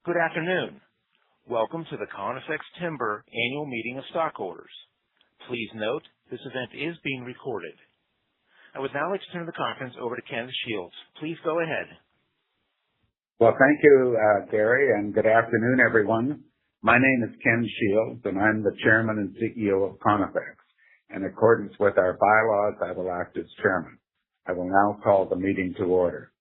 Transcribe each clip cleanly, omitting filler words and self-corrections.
Good afternoon. Welcome to the Conifex Timber Annual Meeting of Stockholders. Please note, this event is being recorded. I would now like to turn the conference over to Ken Shields. Please go ahead. Well, thank you, Gary, and good afternoon, everyone. My name is Ken Shields, and I'm the Chairman and CEO of Conifex. In accordance with our bylaws, I will act as Chairman. I will now call the meeting to order.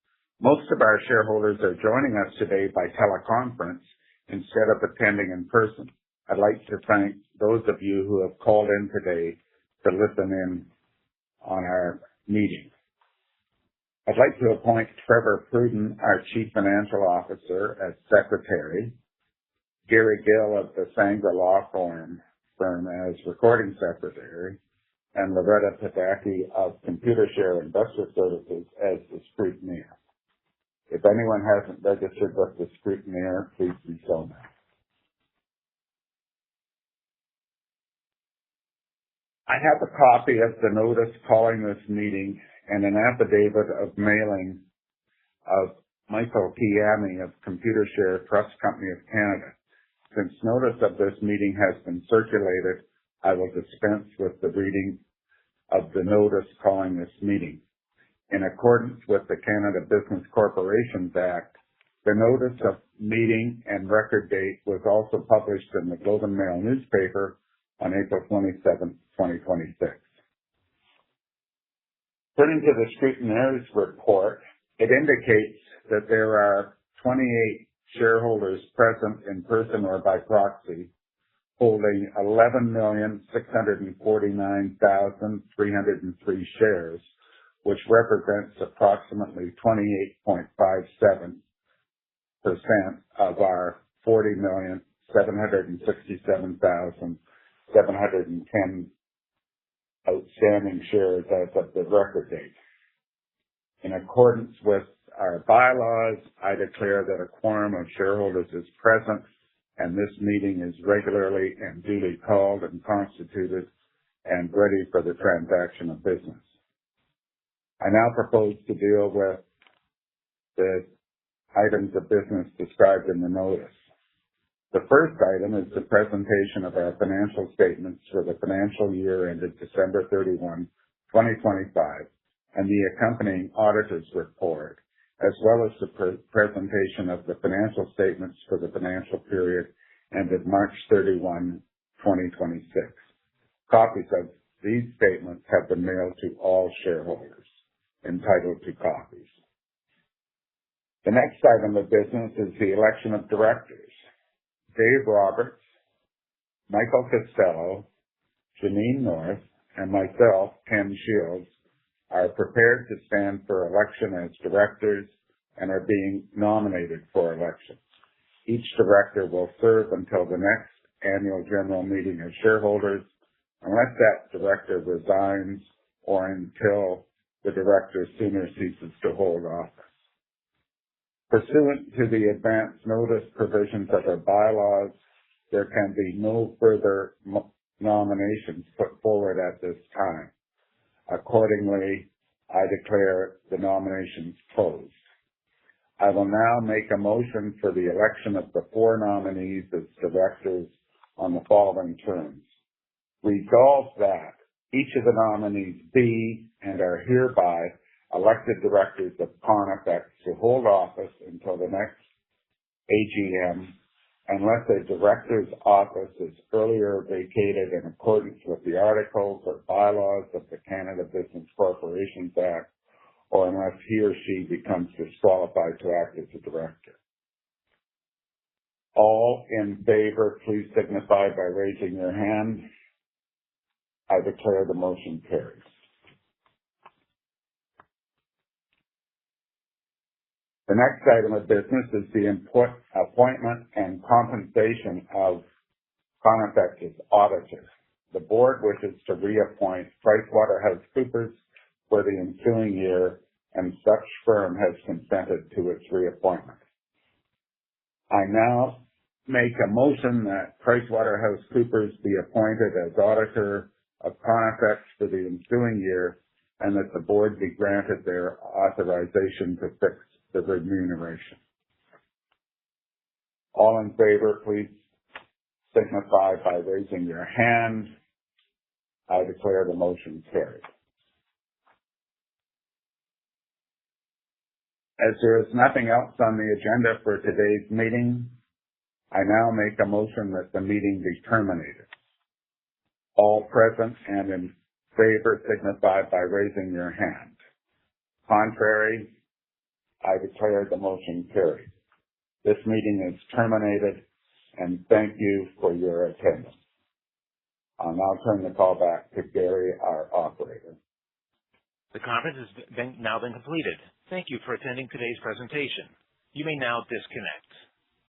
Most of our shareholders are joining us today by teleconference instead of attending in person. I'd like to thank those of you who have called in today to listen in on our meeting. I'd like to appoint Trevor Pruden, our Chief Financial Officer, as Secretary, Gary Gill of the Sangra Law Firm as Recording Secretary, and Loretta Pataki of Computershare Investor Services as the Scrutineer. If anyone hasn't registered with the Scrutineer, please do so now. I have a copy of the notice calling this meeting and an affidavit of mailing of Michael Kiami of Computershare Trust Company of Canada. Since notice of this meeting has been circulated, I will dispense with the reading of the notice calling this meeting. In accordance with the Canada Business Corporations Act, the notice of meeting and record date was also published in the Globe and Mail newspaper on April 27, 2026. Turning to the Scrutineer's report, it indicates that there are 28 shareholders present in person or by proxy, holding 11,649,303 shares, which represents approximately 28.57% of our 40,767,710 outstanding shares as of the record date. In accordance with our bylaws, I declare that a quorum of shareholders is present and this meeting is regularly and duly called and constituted and ready for the transaction of business. I now propose to deal with the items of business described in the notice. The first item is the presentation of our financial statements for the financial year ended December 31, 2025, and the accompanying auditor's report, as well as the presentation of the financial statements for the financial period ended March 31, 2026. Copies of these statements have been mailed to all shareholders entitled to copies. The next item of business is the election of directors. Dave Roberts, Michael Costello, Janine North, and myself, Ken Shields, are prepared to stand for election as directors and are being nominated for election. Each director will serve until the next annual general meeting of shareholders unless that director resigns or until the director sooner ceases to hold office. Pursuant to the advance notice provisions of our bylaws, there can be no further nominations put forward at this time. Accordingly, I declare the nominations closed. I will now make a motion for the election of the 4 nominees as directors on the following terms. Resolved that each of the nominees be and are hereby elected directors of Conifex to hold office until the next AGM unless a director's office is earlier vacated in accordance with the articles or bylaws of the Canada Business Corporations Act, or unless he or she becomes disqualified to act as a director. All in favor, please signify by raising your hand. I declare the motion carries. The next item of business is the appointment and compensation of Conifex's auditor. The board wishes to reappoint PricewaterhouseCoopers for the ensuing year, and such firm has consented to its reappointment. I now make a motion that PricewaterhouseCoopers be appointed as auditor of Conifex for the ensuing year and that the board be granted their authorization to fix the remuneration. All in favor, please signify by raising your hand. I declare the motion carried. As there is nothing else on the agenda for today's meeting, I now make a motion that the meeting be terminated. All present and in favor signify by raising your hand. Contrary, I declare the motion carried. This meeting is terminated, and thank you for your attendance. I'll now turn the call back to Gary, our operator. The conference has now been completed. Thank you for attending today's presentation. You may now disconnect.